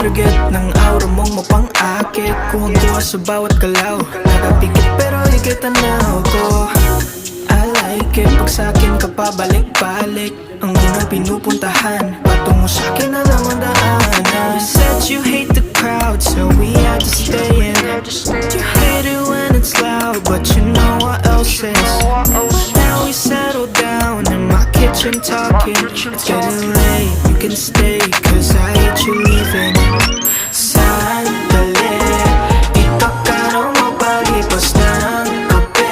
target ng aura mong mapang-akit. Kuha sa bawat galaw, nakapikit pero higit tanaw ko. I like it, pag sa'kin ka pabalik-balik. Ang unang pinupuntahan, patungo sa'kin na lang ang daanan. You said you hate the crowd, so we had to stay in. You hate it when it's loud, but you know what else is. Now we settle down in my kitchen talking. It's getting late, you can stay, cause I hate you leaving. Sandali, ipakano mo palipas ng gabi.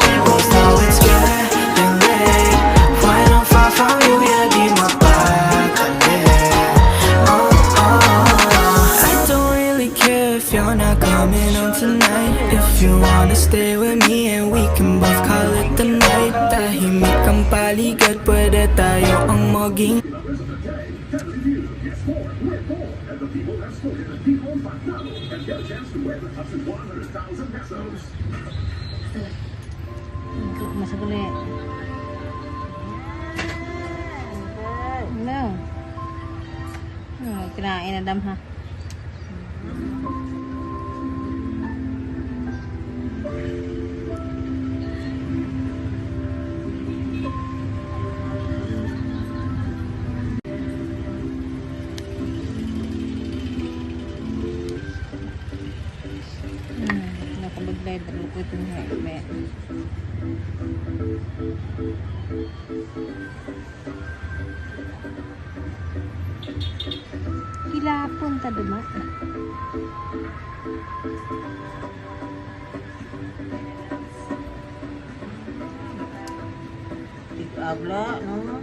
We both know it's getting late. When I'm far from you, yeah, di mapakali. I don't really care if you're not coming home tonight. If you wanna stay with me and we can both call it the night. Tahimik ang paligid, pwede tayo ang maging. Masuk ulit. No. Kinain na dam ha. Nakabaglay dalo ko itong helmet. Hilapon ta duma. Dito abla no.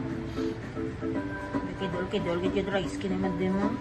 Kidol lagi skin naman din mo.